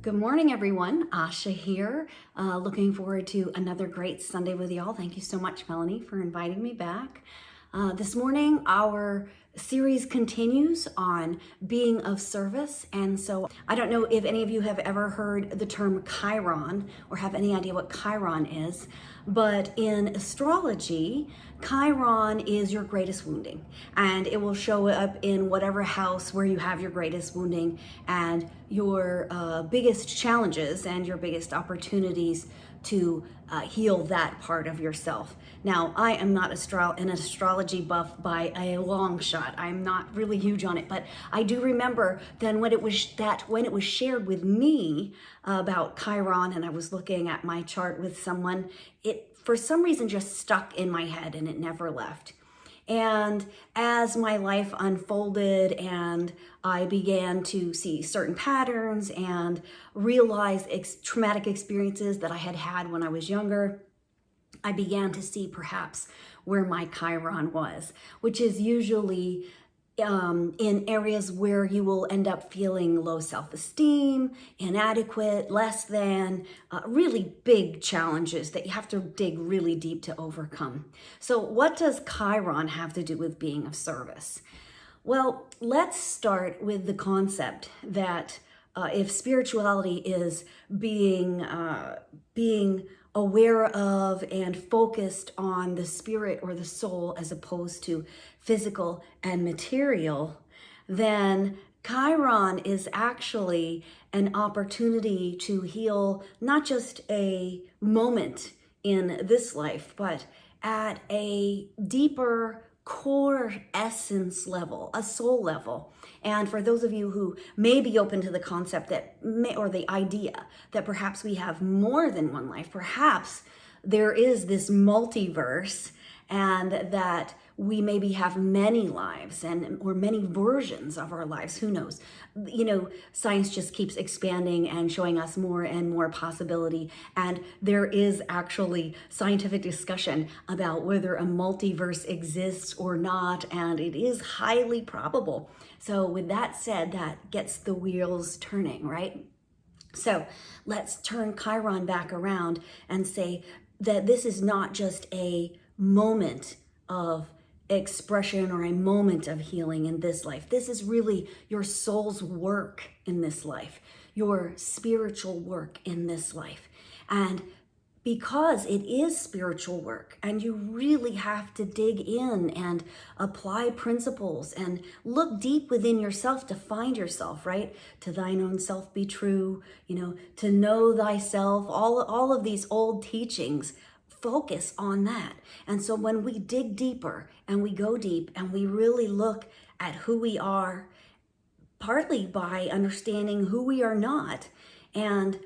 Good morning, everyone. Asha here. Looking forward to another great Sunday with y'all. Thank you so much, Melanie, for inviting me back. This morning, our series continues on being of service. And so I don't know if any of you have ever heard the term Chiron or have any idea what Chiron is, but in astrology, Chiron is your greatest wounding, and it will show up in whatever house where you have your greatest wounding and your biggest challenges and your biggest opportunities to heal that part of yourself. Now, I am not an astrology buff by a long shot. I'm not really huge on it, but I do remember then when it was shared with me about Chiron, and I was looking at my chart with someone, it for some reason just stuck in my head and it never left. And as my life unfolded and I began to see certain patterns and realize traumatic experiences that I had had when I was younger, I began to see perhaps where my Chiron was, which is usually in areas where you will end up feeling low self-esteem, inadequate, less than, really big challenges that you have to dig really deep to overcome. So what does Chiron have to do with being of service? Well, let's start with the concept that if spirituality is being aware of and focused on the spirit or the soul as opposed to physical and material, then Chiron is actually an opportunity to heal not just a moment in this life, but at a deeper core essence level, a soul level. And for those of you who may be open to the concept or the idea that perhaps we have more than one life, perhaps there is this multiverse and that we maybe have many lives or many versions of our lives, who knows? You know, science just keeps expanding and showing us more and more possibility. And there is actually scientific discussion about whether a multiverse exists or not, and it is highly probable. So with that said, that gets the wheels turning, right? So let's turn Chiron back around and say that this is not just a moment of expression or a moment of healing in this life. This is really your soul's work in this life, your spiritual work in this life. And because it is spiritual work and you really have to dig in and apply principles and look deep within yourself to find yourself, right? To thine own self be true, to know thyself, all of these old teachings focus on that. And so when we dig deeper and we go deep and we really look at who we are, partly by understanding who we are not, and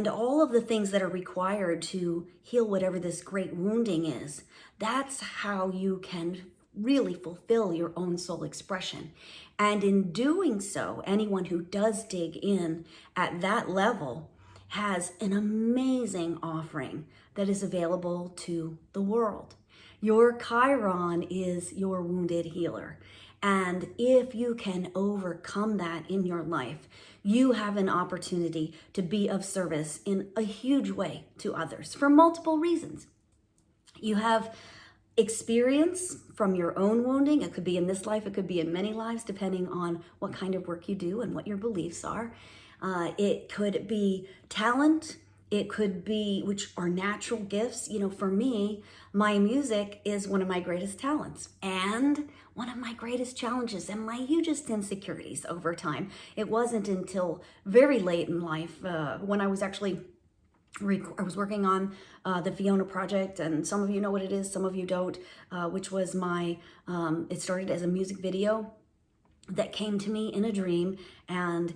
all of the things that are required to heal whatever this great wounding is, that's how you can really fulfill your own soul expression. And in doing so, anyone who does dig in at that level has an amazing offering that is available to the world. Your Chiron is your wounded healer. And if you can overcome that in your life, you have an opportunity to be of service in a huge way to others for multiple reasons. You have experience from your own wounding. It could be in this life, it could be in many lives, depending on what kind of work you do and what your beliefs are. It could be talent. It could be, which are natural gifts. For me, my music is one of my greatest talents and one of my greatest challenges and my hugest insecurities over time. It wasn't until very late in life when I was actually I was working on the Fiona project, and some of you know what it is, some of you don't, which was it started as a music video that came to me in a dream, and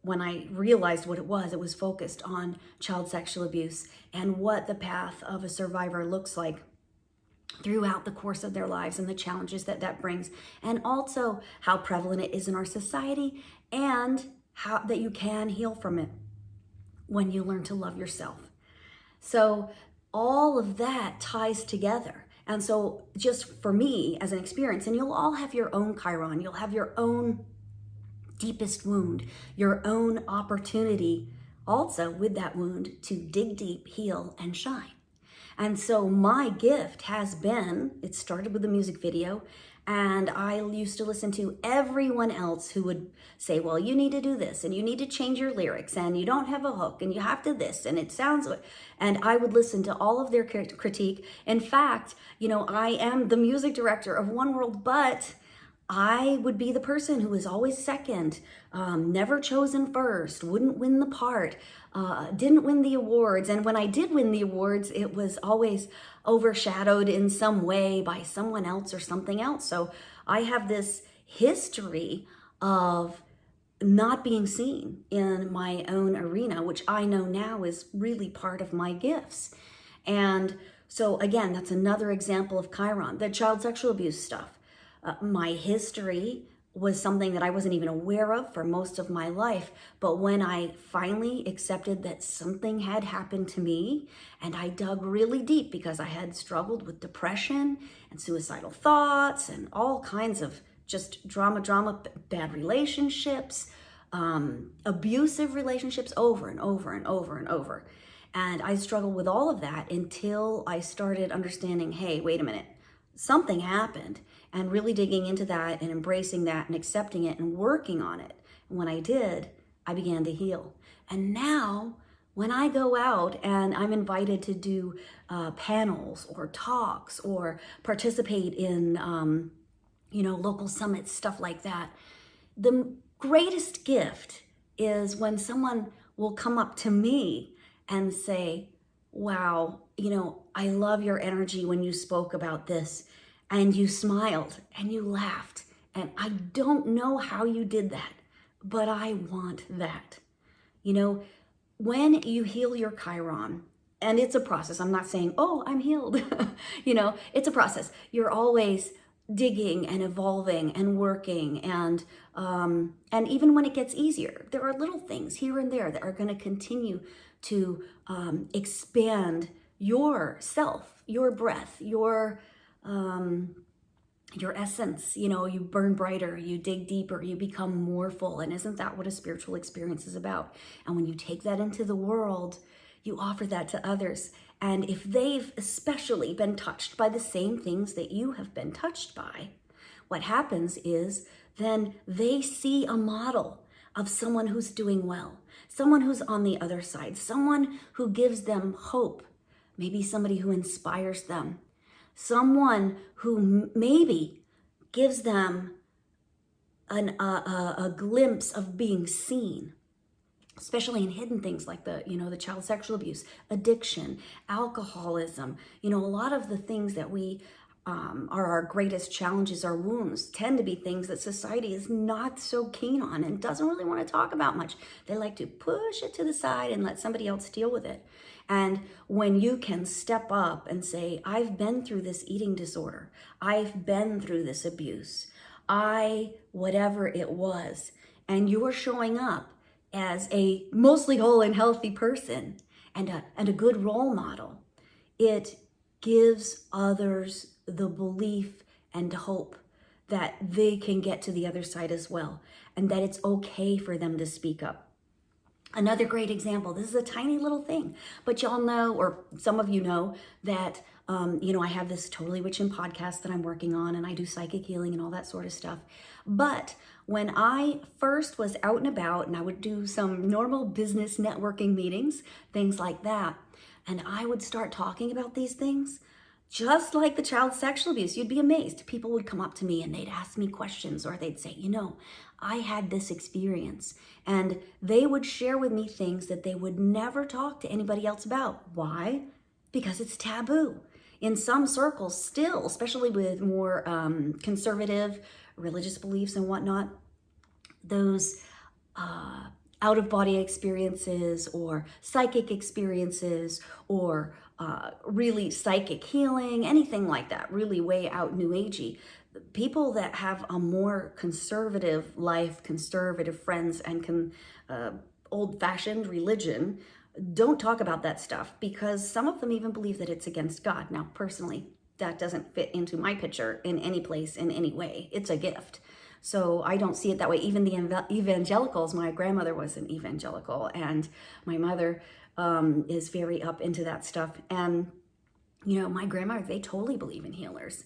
when I realized what it was focused on child sexual abuse and what the path of a survivor looks like throughout the course of their lives and the challenges that brings, and also how prevalent it is in our society and how that you can heal from it when you learn to love yourself. So all of that ties together. And so just for me as an experience, and you'll all have your own Chiron, you'll have your own deepest wound, your own opportunity also with that wound to dig deep, heal, and shine. And so my gift has been, it started with the music video, and I used to listen to everyone else who would say, well, you need to do this, and you need to change your lyrics, and you don't have a hook, and you have to this, and it sounds, and I would listen to all of their critique. In fact, I am the music director of One World, but I would be the person who was always second, never chosen first, wouldn't win the part, didn't win the awards. And when I did win the awards, it was always overshadowed in some way by someone else or something else. So I have this history of not being seen in my own arena, which I know now is really part of my gifts. And so again, that's another example of Chiron, the child sexual abuse stuff. My history was something that I wasn't even aware of for most of my life. But when I finally accepted that something had happened to me, and I dug really deep because I had struggled with depression and suicidal thoughts and all kinds of just drama, bad relationships, abusive relationships over and over and over and over. And I struggled with all of that until I started understanding, hey, wait a minute, something happened, and really digging into that and embracing that and accepting it and working on it. And when I did, I began to heal. And now when I go out and I'm invited to do panels or talks or participate in, local summits, stuff like that, the greatest gift is when someone will come up to me and say, wow, I love your energy when you spoke about this, and you smiled and you laughed, and I don't know how you did that, but I want that. When you heal your Chiron, and it's a process, I'm not saying, oh, I'm healed. It's a process. You're always digging and evolving and working, and even when it gets easier, there are little things here and there that are going to continue to expand your self, your breath, your essence. You burn brighter, you dig deeper, you become more full. And isn't that what a spiritual experience is about? And when you take that into the world, you offer that to others. And if they've especially been touched by the same things that you have been touched by, what happens is then they see a model of someone who's doing well, someone who's on the other side, someone who gives them hope, maybe somebody who inspires them, someone who maybe gives them a glimpse of being seen, especially in hidden things like the child sexual abuse, addiction, alcoholism. A lot of the things that we are our greatest challenges, our wounds, tend to be things that society is not so keen on and doesn't really want to talk about much. They like to push it to the side and let somebody else deal with it. And when you can step up and say, I've been through this eating disorder, I've been through this abuse, whatever it was, and you're showing up as a mostly whole and healthy person and a good role model, it gives others the belief and hope that they can get to the other side as well, and that it's okay for them to speak up. Another great example, this is a tiny little thing, but y'all know, or some of you know, that I have this Totally Witchin' podcast that I'm working on, and I do psychic healing and all that sort of stuff. But when I first was out and about, and I would do some normal business networking meetings, things like that, and I would start talking about these things, just like the child sexual abuse, you'd be amazed. People would come up to me and they'd ask me questions, or they'd say, I had this experience, and they would share with me things that they would never talk to anybody else about. Why? Because it's taboo. In some circles still, especially with more conservative religious beliefs and whatnot, those out-of-body experiences or psychic experiences or really psychic healing, anything like that, really way out new agey. People that have a more conservative life, conservative friends, and old-fashioned religion don't talk about that stuff, because some of them even believe that it's against God. Now, personally, that doesn't fit into my picture in any place, in any way. It's a gift. So I don't see it that way. Even the evangelicals, my grandmother was an evangelical, and my mother is very up into that stuff. And, you know, my grandmother, they totally believe in healers.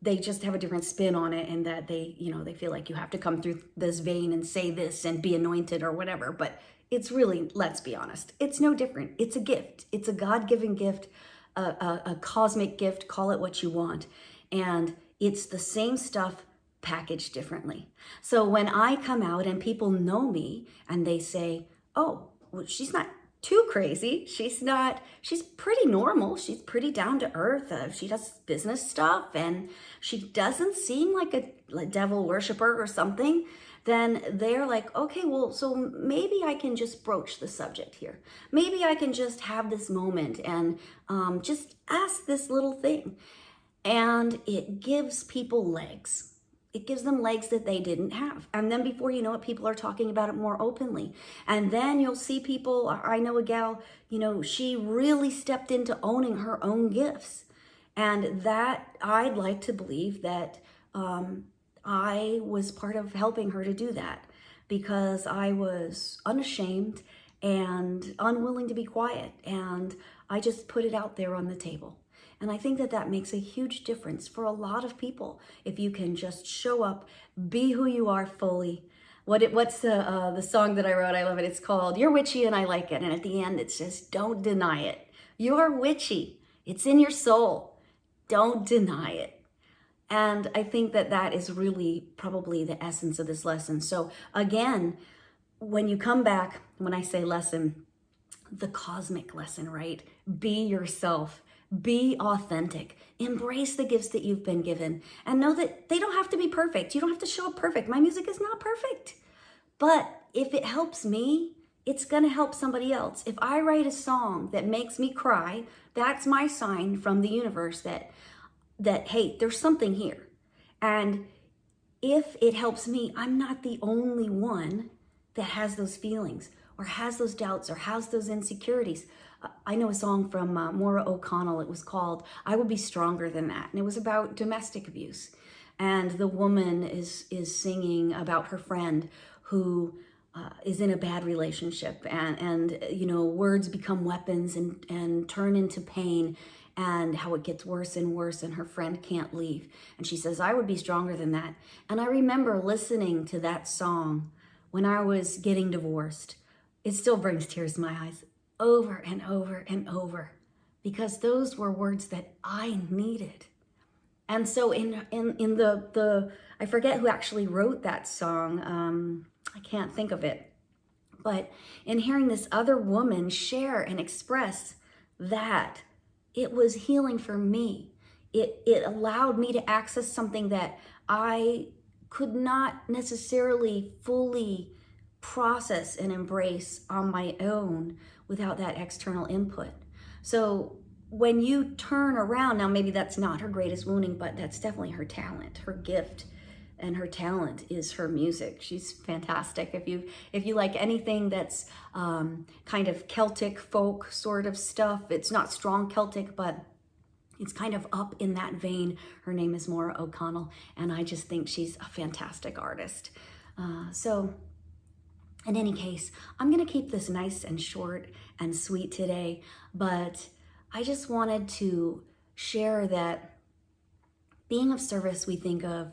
They just have a different spin on it, and that they, you know, they feel like you have to come through this vein and say this and be anointed or whatever. But it's really, let's be honest, it's no different. It's a gift. It's a God-given gift, a cosmic gift, call it what you want. And it's the same stuff packaged differently. So when I come out and people know me and they say, oh, well, she's not too crazy. She's pretty normal. She's pretty down to earth. She does business stuff and she doesn't seem like a devil worshiper or something. Then they're like, okay, well, so maybe I can just broach the subject here. Maybe I can just have this moment and just ask this little thing. And it gives people legs. It gives them legs that they didn't have. And then before you know it, people are talking about it more openly. And then you'll see people, I know a gal, you know, she really stepped into owning her own gifts. And that, I'd like to believe that I was part of helping her to do that, because I was unashamed and unwilling to be quiet. And I just put it out there on the table. And I think that that makes a huge difference for a lot of people. If you can just show up, be who you are fully. What's the song that I wrote? I love it. It's called You're Witchy and I Like It. And at the end, it says, don't deny it. You're witchy. It's in your soul. Don't deny it. And I think that that is really probably the essence of this lesson. So again, when you come back, when I say lesson, the cosmic lesson, right? Be yourself. Be authentic. Embrace the gifts that you've been given and know that they don't have to be perfect. You don't have to show up perfect. My music is not perfect. But if it helps me, it's going to help somebody else. If I write a song that makes me cry, that's my sign from the universe that hey, there's something here. And if it helps me, I'm not the only one that has those feelings or has those doubts or has those insecurities. I know a song from Maura O'Connell. It was called I Would Be Stronger Than That. And it was about domestic abuse. And the woman is singing about her friend who is in a bad relationship. And you know, words become weapons and turn into pain, and how it gets worse and worse, and her friend can't leave. And she says, I would be stronger than that. And I remember listening to that song when I was getting divorced. It still brings tears to my eyes, over and over and over, because those were words that I needed. And so in the I forget who actually wrote that song. I can't think of it. But in hearing this other woman share and express that, it was healing for me. It allowed me to access something that I could not necessarily fully process and embrace on my own without that external input. So when you turn around, now maybe that's not her greatest wounding, but that's definitely her talent, her gift, and her talent is her music. She's fantastic. If you like anything that's kind of Celtic folk sort of stuff, it's not strong Celtic, but it's kind of up in that vein. Her name is Maura O'Connell, and I just think she's a fantastic artist. So in any case, I'm gonna keep this nice and short and sweet today, but I just wanted to share that being of service we think of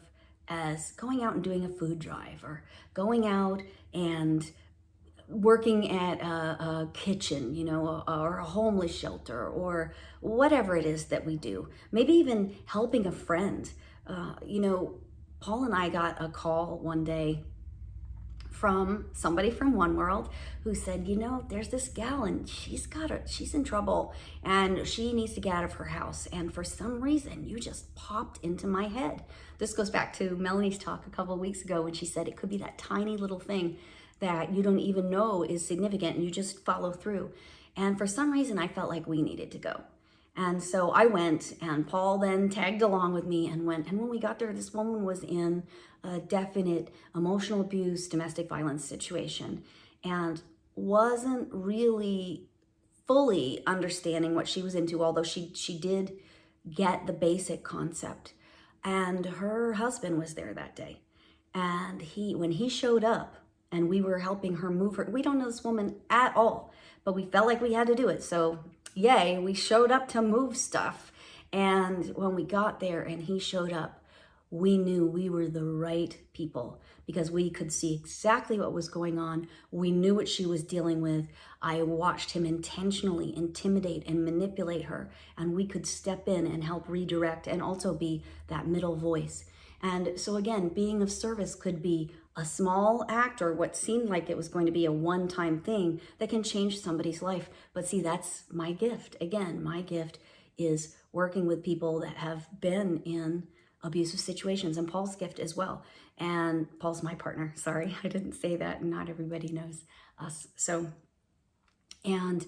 as going out and doing a food drive, or going out and working at a kitchen, you know, or a homeless shelter, or whatever it is that we do. Maybe even helping a friend. You know, Paul and I got a call one day from somebody from One World who said, you know, there's this gal and she's in trouble and she needs to get out of her house. And for some reason, you just popped into my head. This goes back to Melanie's talk a couple of weeks ago when she said it could be that tiny little thing that you don't even know is significant and you just follow through. And for some reason, I felt like we needed to go. And so I went, and Paul then tagged along with me and went. And when we got there, this woman was in a definite emotional abuse, domestic violence situation, and wasn't really fully understanding what she was into, although she did get the basic concept. And her husband was there that day. And when he showed up and we were helping her move her, we don't know this woman at all, but we felt like we had to do it. So yay, we showed up to move stuff. And when we got there and he showed up, we knew we were the right people because we could see exactly what was going on. We knew what she was dealing with. I watched him intentionally intimidate and manipulate her, and we could step in and help redirect and also be that middle voice. And so again, being of service could be a small act or what seemed like it was going to be a one-time thing that can change somebody's life. But see, that's my gift. Again, my gift is working with people that have been in abusive situations, and Paul's gift as well. And Paul's my partner. Sorry, I didn't say that. Not everybody knows us. So, and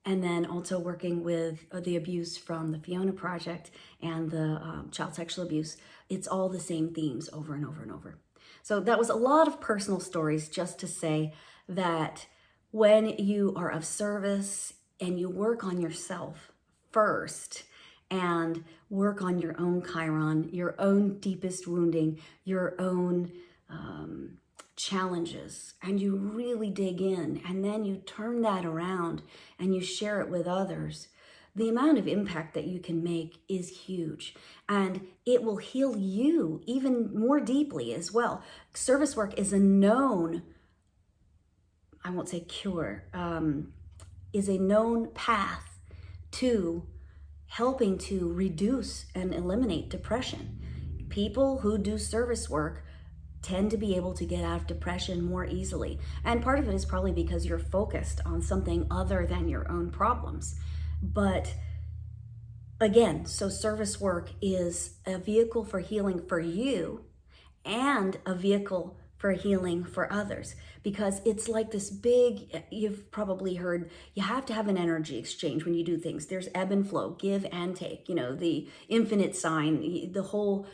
then also working with the abuse from the Fiona Project and the child sexual abuse. It's all the same themes over and over and over. So that was a lot of personal stories just to say that when you are of service and you work on yourself first and work on your own Chiron, your own deepest wounding, your own challenges, and you really dig in, and then you turn that around and you share it with others, the amount of impact that you can make is huge, and it will heal you even more deeply as well. Service work is a known, I won't say cure, is a known path to helping to reduce and eliminate depression. People who do service work tend to be able to get out of depression more easily. And part of it is probably because you're focused on something other than your own problems. But again, so service work is a vehicle for healing for you and a vehicle for healing for others, because it's like this big, you've probably heard, you have to have an energy exchange when you do things. There's ebb and flow, give and take, the infinite sign, the whole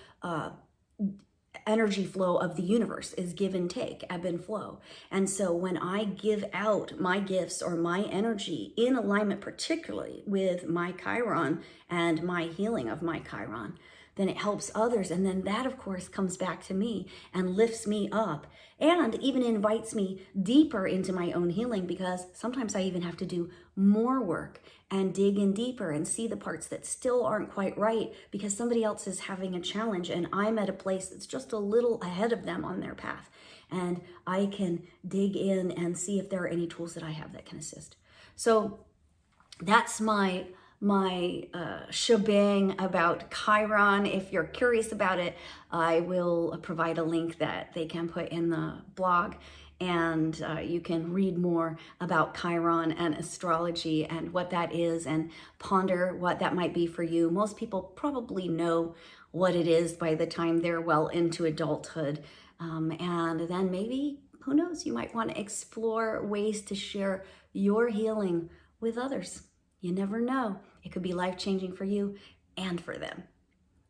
energy flow of the universe is give and take, ebb and flow. And so when I give out my gifts or my energy in alignment, particularly with my Chiron and my healing of my Chiron, then it helps others. And then that, of course, comes back to me and lifts me up and even invites me deeper into my own healing, because sometimes I even have to do more work and dig in deeper and see the parts that still aren't quite right because somebody else is having a challenge and I'm at a place that's just a little ahead of them on their path. And I can dig in and see if there are any tools that I have that can assist. So that's my shebang about Chiron. If you're curious about it, I will provide a link that they can put in the blog, and you can read more about Chiron and astrology and what that is and ponder what that might be for you. Most people probably know what it is by the time they're well into adulthood. And then maybe, who knows, you might want to explore ways to share your healing with others. You never know. It could be life-changing for you and for them.